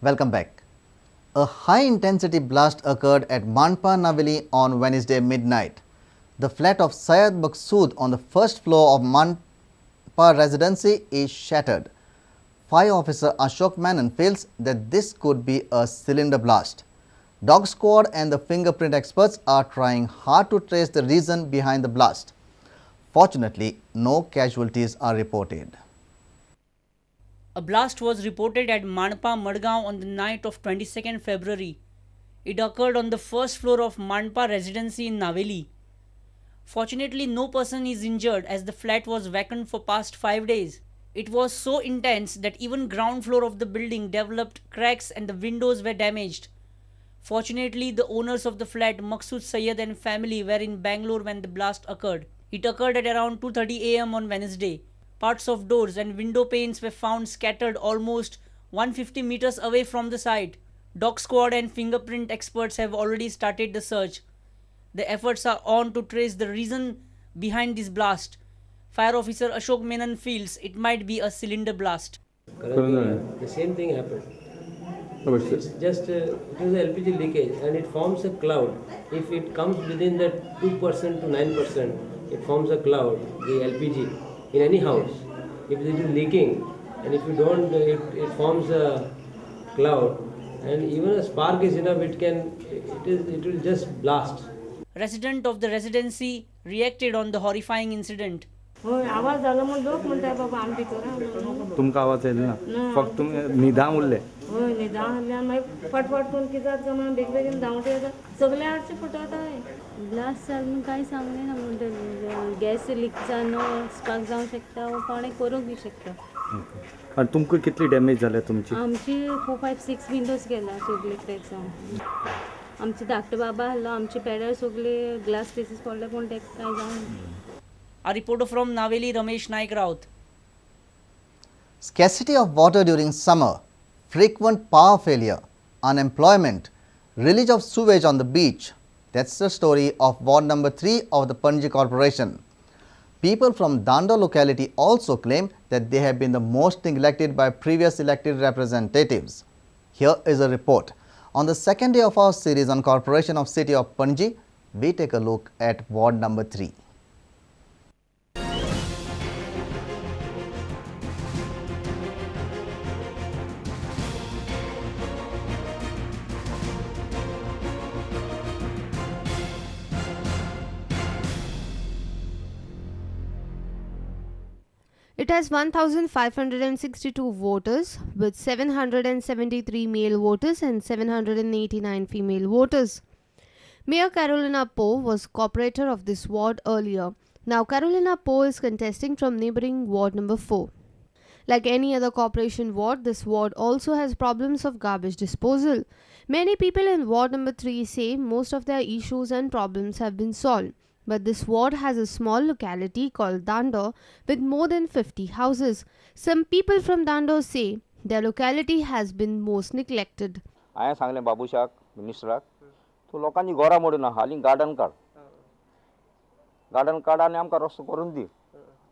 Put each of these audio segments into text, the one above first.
Welcome back. A high-intensity blast occurred at Manpa Navili on Wednesday midnight. The flat of Syed Maqsood on the first floor of Manpa residency is shattered. Fire officer Ashok Menon feels that this could be a cylinder blast. Dog squad and the fingerprint experts are trying hard to trace the reason behind the blast. Fortunately, no casualties are reported. A blast was reported at Manpa, Madgaon on the night of 22nd February. It occurred on the first floor of Manpa residency in Naveli. Fortunately, no person is injured as the flat was vacant for past 5 days. It was so intense that even ground floor of the building developed cracks and the windows were damaged. Fortunately, the owners of the flat, Maqsood Sayyed and family, were in Bangalore when the blast occurred. It occurred at around 2:30 am on Wednesday. Parts of doors and window panes were found scattered almost 150 meters away from the site. Dog squad and fingerprint experts have already started the search. The efforts are on to trace the reason behind this blast. Fire officer Ashok Menon feels it might be a cylinder blast. The same thing happened. It's just it is a LPG leakage and it forms a cloud. If it comes within that 2% to 9%, it forms a cloud, the LPG, in any house. If it is leaking and if you don't, it forms a cloud, and even a spark is enough, it will just blast. Resident of the residency reacted on the horrifying incident. आवाज आला मग लोक म्हणतात बाबा आमची करा तुमका आवाज येईल ना फक्त तुम्ही निदान उरले होय निदान हल्ल्यान मागीर फटफट करून कितें जाता म्हणून बेगीन धांवता येता सगळे हाडचे फुटत आहे ब्लास्ट जावन कांय सांगले ना म्हणटा गॅस लीक जावन स्पार्क जावं शकता वा कोणें करूंक बी शकता आणि तुमकां कितली डॅमेज जाल्या तुमची आमची 4, 5, 6 विंडोज गेला सगळे क्रॅक जावन आमचे धाकटे बाबा आहलो आमचे पेड्यार सगळे ग्लास पीसीस पडले पूण तेका कांय जावं A reporter from Naveli, Ramesh Naik Raut. Scarcity of water during summer, frequent power failure, unemployment, release of sewage on the beach. That's the story of Ward number 3 of the Panji Corporation. People from Dando locality also claim that they have been the most neglected by previous elected representatives. Here is a report. On the second day of our series on Corporation of City of Panji, we take a look at Ward number 3. It has 1,562 voters with 773 male voters and 789 female voters. Mayor Carolina Poe was corporator of this ward earlier. Now Carolina Poe is contesting from neighbouring ward number 4. Like any other corporation ward, this ward also has problems of garbage disposal. Many people in ward number 3 say most of their issues and problems have been solved. But this ward has a small locality called Dando with more than 50 houses. Some people from Dando say their locality has been most neglected. I सांगले बाबूशाक मिनिस्टराक तो लोकांनी गोरा मोडून हाली garden काड आनी आमकां रस्तो करून दी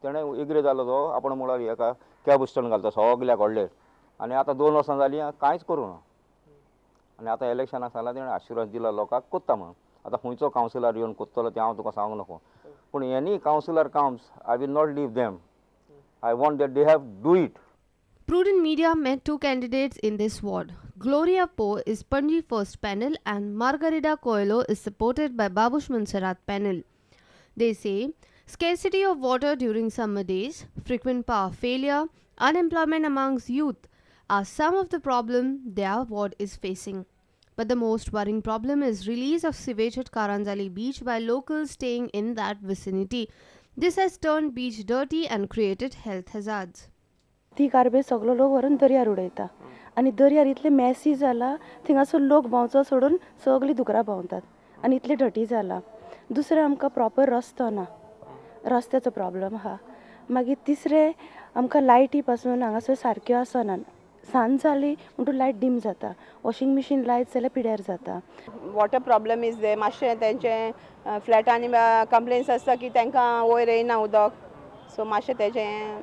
तेणे एग्री जालो तो आपण म्हळ्यार हेका कॅब स्टँड घालता सगल्याक व्हडले आनी आतां 2 वर्सां जालीं कांयच करूं ना आनी आतां इलेक्शनाक सांगलां तेणें आश्वास दिला लोकांक कोत्ता म्हणून आता खंयचो कावन्सिलर येवन कोत्तलो तें हांव तुका सांगूंक नको पूण any councillor comes I will not leave them I want that they have do it. Prudent Media met 2 candidates in this ward. Gloria Poe is Panji first panel and Margarita Coelho is supported by Babush Mansarat panel. They say scarcity of water during summer days, frequent power failure, unemployment amongst youth are some of the problems their ward is facing. But the most worrying problem is release of sewage at Karanjali beach by locals staying in that vicinity. This has turned beach dirty and created health hazards. ती garbage सगळो लोक व्हरून दर्यार उडयता आनी दर्यार इतले Messi जाला थिंगासर लोक भोंवचो सोडून सगळीं दुकरां भोंवतात आनी इतले डटी जाला. दुसरें आमकां प्रॉपर रस्तो ना रस्त्याचो प्रॉब्लम आहा. मागीर तिसरें आमकां लायटी पासून हांगासर सारक्यो आसना सांज जाली म्हणटून लायट डीम जाता वॉशिंग मशीन लायत जाल्यार पिड्यार जाता. वॉटर प्रॉब्लम इज दे मातशें तेंचे फ्लॅटांनी कंप्लेन्स आसता की तांकां वयर येयना उदक सो मातशें तेजें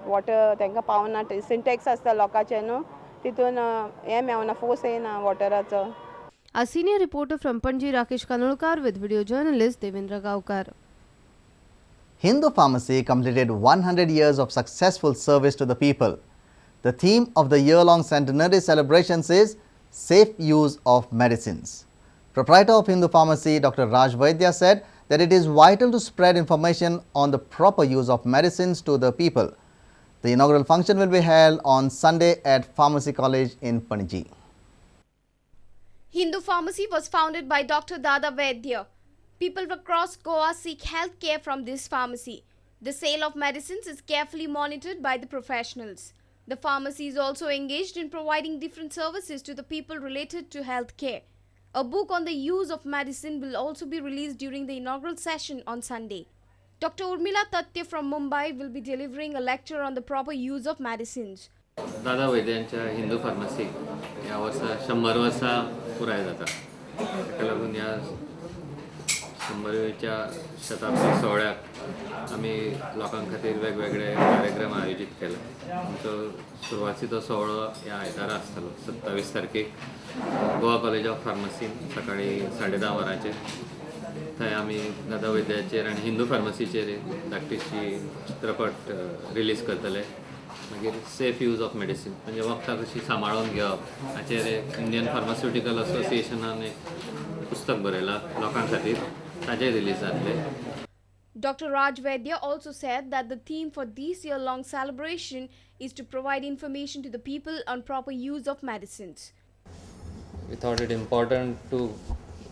वॉटर तांकां पावना सिंटेक्स आसता लोकांचे न्हू तितून हें मेवना फोर्स येना वॉटराचो. Our senior reporter from Panji, Rakesh Kanolkar, with video journalist Devendra Gaukar. Hindu Pharmacy completed 100 years of successful service to the people. The theme of the year-long centenary celebrations is Safe Use of Medicines. Proprietor of Hindu Pharmacy, Dr. Raj Vaidya, said that it is vital to spread information on the proper use of medicines to the people. The inaugural function will be held on Sunday at Pharmacy College in Panji. Hindu Pharmacy was founded by Dr. Dada Vaidya. People across Goa seek health care from this pharmacy. The sale of medicines is carefully monitored by the professionals. The pharmacy is also engaged in providing different services to the people related to health care. A book on the use of medicine will also be released during the inaugural session on Sunday. Dr. Urmila Tatya from Mumbai will be delivering a lecture on the proper use of medicines. दादा वैद्यांच्या Hindu pharmacy ह्या वर्सा 100 वर्सां पुराय जाता. ताका लागून ह्या 100व्या शताब्दी सोहळ्याक आमी लोकां खातीर वेगवेगळे कार्यक्रम आयोजीत केले. आमचो सुरवातीचो सोहळो ह्या आयतारा आसतलो 27 तारखेक गोवा कॉलेज ऑफ फार्मसीन सकाळी 10:30 वरांचेर. थंय आमी दादा वैद्याचेर आनी हिंदू फार्मसीचेर धाकटीशी चित्रपट रिलीज करतले. मागीर सेफ यूज ऑफ मेडिसीन म्हणजे वखदां कशी सांबाळून घेवप हाचेर इंडियन फार्मास्युटिकल असोसिएशनान एक पुस्तक बरयलां लोकां खातीर ताजें रिलीज जातलें. Dr. Raj Vaidya also said that the theme for this year-long celebration is to provide information to the people on proper use of medicines. We thought it important to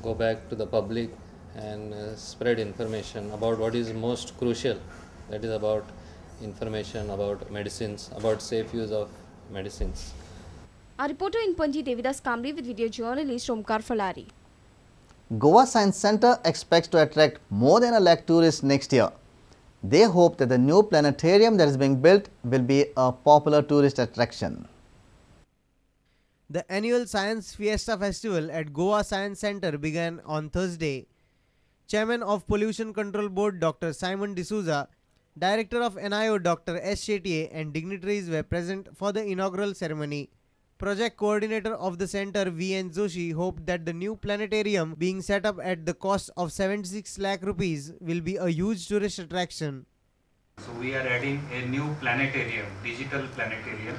go back to the public and spread information about what is most crucial, that is about information about medicines, about safe use of medicines. Our reporter in Panji, Devidas Kamli, with video journalist Omkar Falari. Goa Science Centre expects to attract more than 1 lakh tourists next year. They hope that the new planetarium that is being built will be a popular tourist attraction. The annual Science Fiesta Festival at Goa Science Centre began on Thursday. Chairman of Pollution Control Board Dr. Simon D'Souza, Director of NIO Dr. S. Shetye and dignitaries were present for the inaugural ceremony. Project coordinator of the centre V.N. Joshi hoped that the new planetarium being set up at the cost of 76 lakh rupees will be a huge tourist attraction. So we are adding a new planetarium, digital planetarium,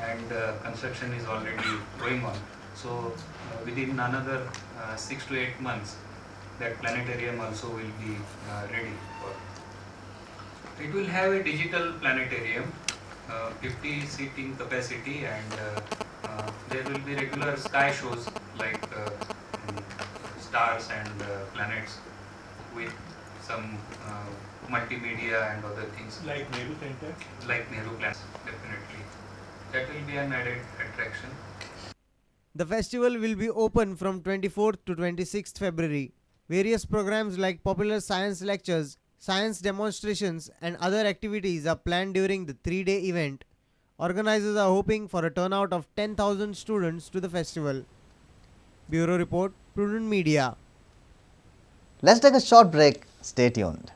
and construction is already going on. So within another 6 to 8 months that planetarium also will be ready for. It will have a digital planetarium, 50 seating capacity, and there will be regular sky shows like stars and planets with some multimedia and other things. Like Nehru Center? Like Nehru Plans, definitely. That will be an added attraction. The festival will be open from 24th to 26th February. Various programs like popular science lectures, science demonstrations and other activities are planned during the 3-day event. Organizers are hoping for a turnout of 10,000 students to the festival. Bureau Report, Prudent Media. Let's take a short break. Stay tuned.